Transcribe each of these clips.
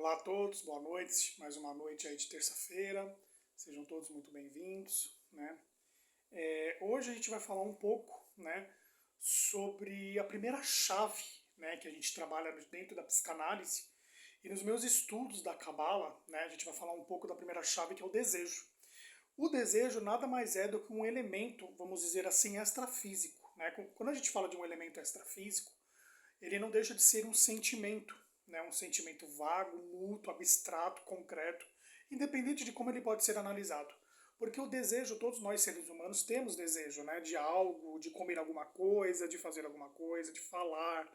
Olá a todos, boa noite, mais uma noite aí de terça-feira, sejam todos muito bem-vindos, né? Hoje a gente vai falar um pouco, né, sobre a primeira chave, né, que a gente trabalha dentro da psicanálise, e nos meus estudos da Cabala, né, a gente vai falar um pouco da primeira chave, que é o desejo. O desejo nada mais é do que um elemento, vamos dizer assim, extrafísico, né? Quando a gente fala de um elemento extrafísico, ele não deixa de ser um sentimento, né? Um sentimento vago, mútuo, abstrato, concreto, independente de como ele pode ser analisado. Porque o desejo, todos nós seres humanos temos desejo, né? De algo, de comer alguma coisa, de fazer alguma coisa, de falar,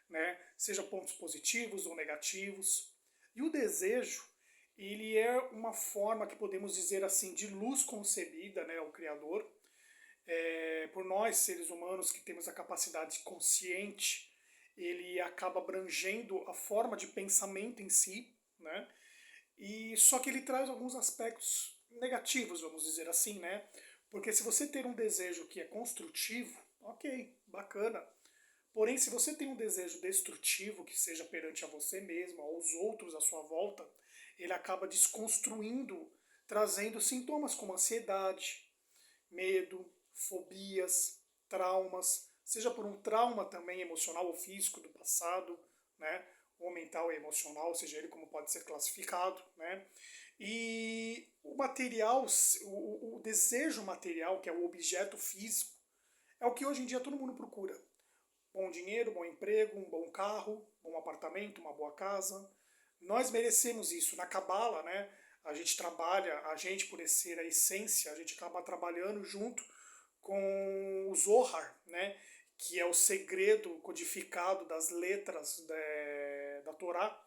né? Seja pontos positivos ou negativos. E o desejo, ele é uma forma que podemos dizer assim de luz concebida, né, ao Criador, por nós seres humanos que temos a capacidade consciente, ele acaba abrangendo a forma de pensamento em si, né? E só que ele traz alguns aspectos negativos, vamos dizer assim, né? Porque se você ter um desejo que é construtivo, ok, bacana. Porém, se você tem um desejo destrutivo, que seja perante a você mesmo, aos outros à sua volta, ele acaba desconstruindo, trazendo sintomas como ansiedade, medo, fobias, traumas, seja por um trauma também emocional ou físico do passado, né, ou mental e emocional, seja ele como pode ser classificado, né, e o material, o desejo material, que é o objeto físico, é o que hoje em dia todo mundo procura. Bom dinheiro, bom emprego, um bom carro, bom apartamento, uma boa casa. Nós merecemos isso. Na Cabala, né, a gente trabalha, a gente por ser a essência, a gente acaba trabalhando junto com o Zohar, né, que é o segredo codificado das letras da Torá.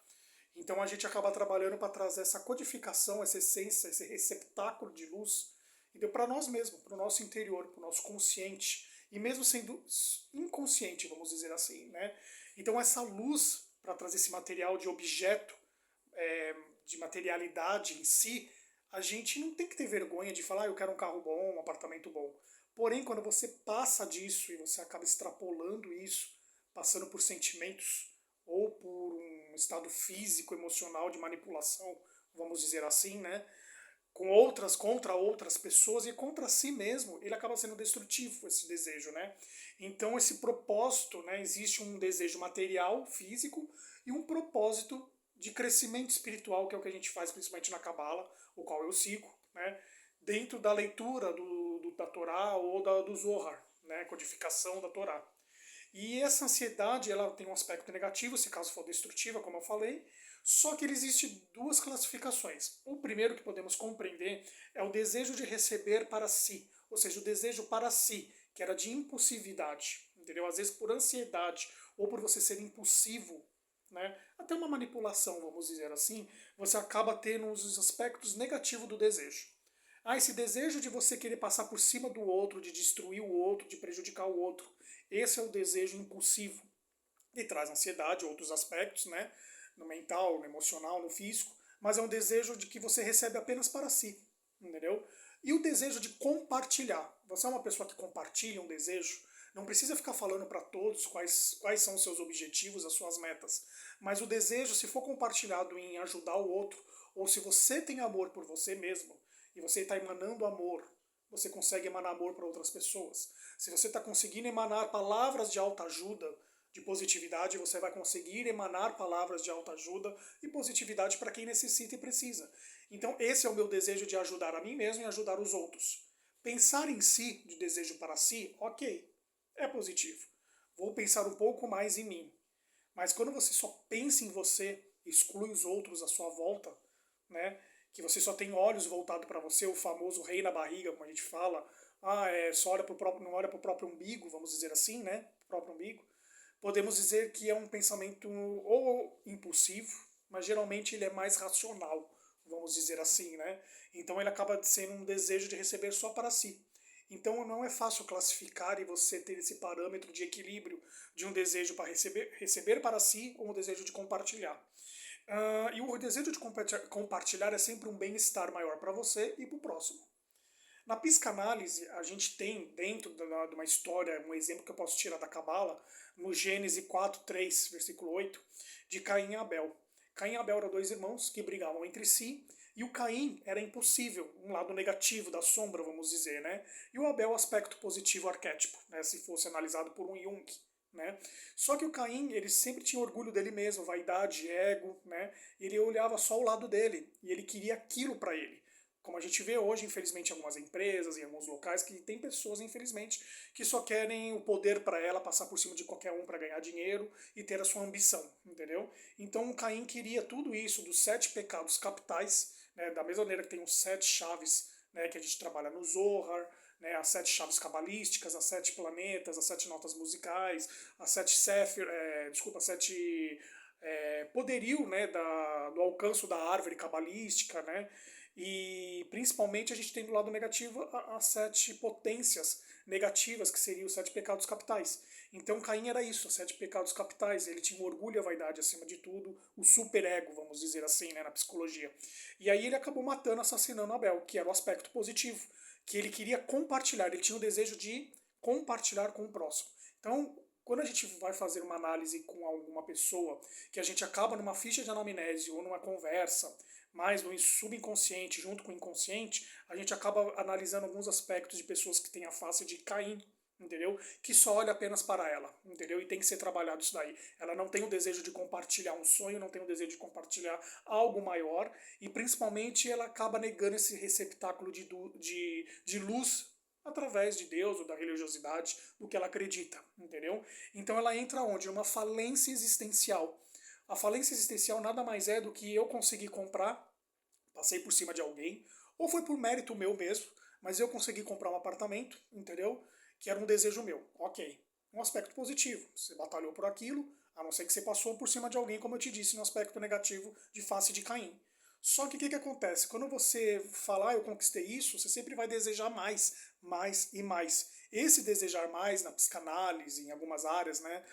Então a gente acaba trabalhando para trazer essa codificação, essa essência, esse receptáculo de luz, então para nós mesmos, para o nosso interior, para o nosso consciente, e mesmo sendo inconsciente, vamos dizer assim, né? Então essa luz para trazer esse material de objeto, de materialidade em si, a gente não tem que ter vergonha de falar, eu quero um carro bom, um apartamento bom. Porém, quando você passa disso e você acaba extrapolando isso, passando por sentimentos ou por um estado físico, emocional de manipulação, vamos dizer assim, né? Com outras, contra outras pessoas e contra si mesmo, ele acaba sendo destrutivo, esse desejo, né? Então, esse propósito, né? Existe um desejo material, físico, e um propósito de crescimento espiritual, que é o que a gente faz principalmente na Cabala, o qual eu sigo, né? Dentro da leitura da Torá ou do Zohar, né? Codificação da Torá. E essa ansiedade, ela tem um aspecto negativo, se caso for destrutiva, como eu falei, só que existem duas classificações. O primeiro que podemos compreender é o desejo de receber para si, ou seja, o desejo para si, que era de impulsividade, entendeu? Às vezes por ansiedade ou por você ser impulsivo, né? Até uma manipulação, vamos dizer assim, você acaba tendo os aspectos negativos do desejo. Ah, esse desejo de você querer passar por cima do outro, de destruir o outro, de prejudicar o outro, esse é o desejo impulsivo. E traz ansiedade, outros aspectos, né? No mental, no emocional, no físico, mas é um desejo de que você recebe apenas para si, entendeu? E o desejo de compartilhar. Você é uma pessoa que compartilha um desejo, não precisa ficar falando para todos quais são os seus objetivos, as suas metas, mas o desejo, se for compartilhado em ajudar o outro, ou se você tem amor por você mesmo, e você está emanando amor, você consegue emanar amor para outras pessoas. Se você está conseguindo emanar palavras de autoajuda, de positividade, você vai conseguir emanar palavras de autoajuda e positividade para quem necessita e precisa. Então, esse é o meu desejo de ajudar a mim mesmo e ajudar os outros. Pensar em si, de desejo para si, ok, é positivo. Vou pensar um pouco mais em mim. Mas quando você só pensa em você, exclui os outros à sua volta, né? Que você só tem olhos voltados para você, o famoso rei na barriga, como a gente fala, só olha pro próprio, não olha para o próprio umbigo, vamos dizer assim, né? Pro próprio umbigo. Podemos dizer que é um pensamento ou impulsivo, mas geralmente ele é mais racional, vamos dizer assim, né? Então ele acaba sendo um desejo de receber só para si. Então não é fácil classificar e você ter esse parâmetro de equilíbrio de um desejo para receber para si ou um desejo de compartilhar. E o desejo de compartilhar é sempre um bem-estar maior para você e para o próximo. Na psicanálise, a gente tem dentro de uma história, um exemplo que eu posso tirar da Cabala, no Gênesis 4:3, versículo 8, de Caim e Abel. Caim e Abel eram dois irmãos que brigavam entre si, e o Caim era impossível, um lado negativo da sombra, vamos dizer, né? E o Abel, aspecto positivo, arquétipo, né? Se fosse analisado por um Jung, né? Só que o Caim, ele sempre tinha orgulho dele mesmo, vaidade, ego, né? E ele olhava só o lado dele, e ele queria aquilo para ele. Como a gente vê hoje, infelizmente, em algumas empresas, em alguns locais, que tem pessoas, infelizmente, que só querem o poder para ela, passar por cima de qualquer um para ganhar dinheiro e ter a sua ambição, entendeu? Então o Caim queria tudo isso dos 7 pecados capitais, né, da mesma maneira que tem os 7 chaves, né, que a gente trabalha no Zohar, né, as 7 chaves cabalísticas, as 7 planetas, as 7 notas musicais, as 7 Sephir, desculpa, 7 poderio, né, do alcance da árvore cabalística, né? E principalmente a gente tem do lado negativo as 7 potências negativas, que seriam os 7 pecados capitais. Então Caim era isso, os 7 pecados capitais. Ele tinha o orgulho e a vaidade acima de tudo, o superego, vamos dizer assim, né, na psicologia. E aí ele acabou matando, assassinando Abel, que era o aspecto positivo, que ele queria compartilhar, ele tinha o desejo de compartilhar com o próximo. Então, quando a gente vai fazer uma análise com alguma pessoa, que a gente acaba numa ficha de anamnese ou numa conversa, mais no subconsciente junto com o inconsciente, a gente acaba analisando alguns aspectos de pessoas que têm a face de Caim, entendeu? Que só olha apenas para ela, entendeu? E tem que ser trabalhado isso daí. Ela não tem o desejo de compartilhar um sonho, não tem o desejo de compartilhar algo maior, e principalmente ela acaba negando esse receptáculo de luz através de Deus ou da religiosidade, do que ela acredita, entendeu? Então ela entra onde? Numa falência existencial. A falência existencial nada mais é do que eu conseguir comprar, passei por cima de alguém, ou foi por mérito meu mesmo, mas eu consegui comprar um apartamento, entendeu? Que era um desejo meu. Ok. Um aspecto positivo. Você batalhou por aquilo, a não ser que você passou por cima de alguém, como eu te disse, no aspecto negativo de face de Caim. Só que o que acontece? Quando você falar, eu conquistei isso, você sempre vai desejar mais, mais e mais. Esse desejar mais na psicanálise, em algumas áreas, né,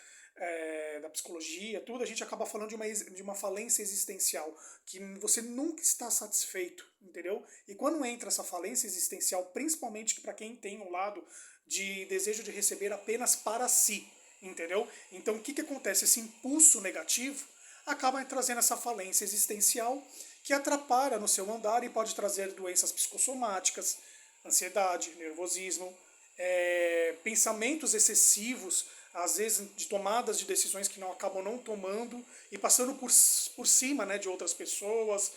da psicologia, tudo, a gente acaba falando de uma falência existencial, que você nunca está satisfeito, entendeu? E quando entra essa falência existencial, principalmente para quem tem um lado de desejo de receber apenas para si, entendeu? Então o que acontece? Esse impulso negativo acaba trazendo essa falência existencial que atrapalha no seu andar e pode trazer doenças psicossomáticas, ansiedade, nervosismo, pensamentos excessivos, às vezes de tomadas de decisões que não acabam não tomando e passando por cima, né, de outras pessoas,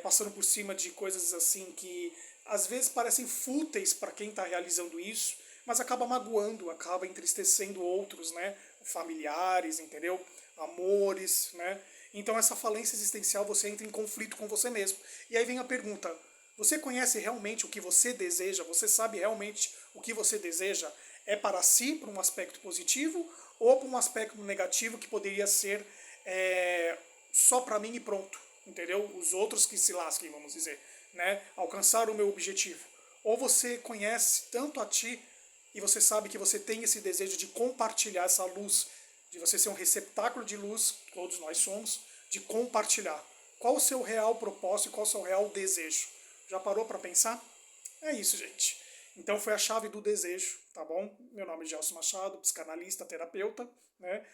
passando por cima de coisas assim que às vezes parecem fúteis para quem está realizando isso, mas acaba magoando, acaba entristecendo outros, né, familiares, entendeu? Amores, né? Então essa falência existencial, você entra em conflito com você mesmo. E aí vem a pergunta: você conhece realmente o que você deseja? Você sabe realmente o que você deseja? É para si, por um aspecto positivo, ou por um aspecto negativo que poderia ser só para mim e pronto, entendeu? Os outros que se lasquem, vamos dizer, né? Alcançar o meu objetivo. Ou você conhece tanto a ti e você sabe que você tem esse desejo de compartilhar essa luz, de você ser um receptáculo de luz, todos nós somos, de compartilhar. Qual o seu real propósito e qual o seu real desejo? Já parou para pensar? É isso, gente. Então foi a chave do desejo, tá bom? Meu nome é Gelson Machado, psicanalista, terapeuta, né?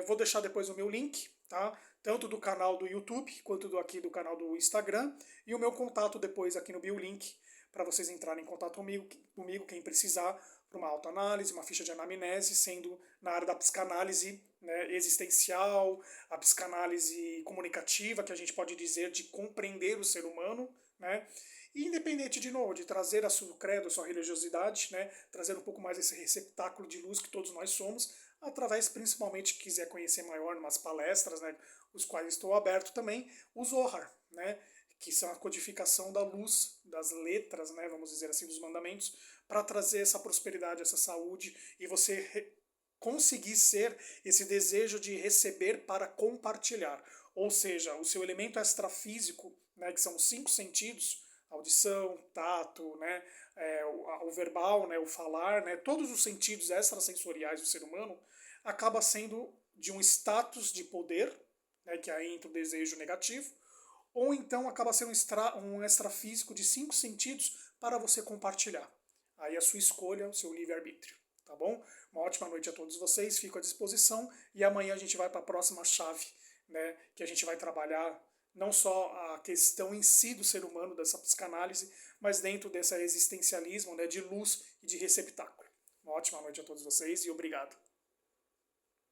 Vou deixar depois o meu link, tá? Tanto do canal do YouTube quanto do canal do Instagram e o meu contato depois aqui no BioLink para vocês entrarem em contato comigo quem precisar para uma autoanálise, uma ficha de anamnese, sendo na área da psicanálise, né, existencial, a psicanálise comunicativa, que a gente pode dizer de compreender o ser humano, né? E independente, de novo, de trazer a sua credo, a sua religiosidade, né, trazer um pouco mais esse receptáculo de luz que todos nós somos, através, principalmente, se quiser conhecer maior, umas palestras, né, os quais estou aberto também, o Zohar, né, que são a codificação da luz, das letras, né, vamos dizer assim, dos mandamentos, para trazer essa prosperidade, essa saúde, e você conseguir ser esse desejo de receber para compartilhar. Ou seja, o seu elemento extrafísico, né, que são os 5 sentidos, audição, tato, né, o verbal, né, o falar, né, todos os sentidos extrasensoriais do ser humano, acaba sendo de um status de poder, né, que aí entra o desejo negativo, ou então acaba sendo um extrafísico de 5 sentidos para você compartilhar. Aí a sua escolha, o seu livre-arbítrio, tá bom? Uma ótima noite a todos vocês, fico à disposição e amanhã a gente vai para a próxima chave né, que a gente vai trabalhar não só a questão em si do ser humano, dessa psicanálise, mas dentro desse existencialismo, né, de luz e de receptáculo. Uma ótima noite a todos vocês e obrigado.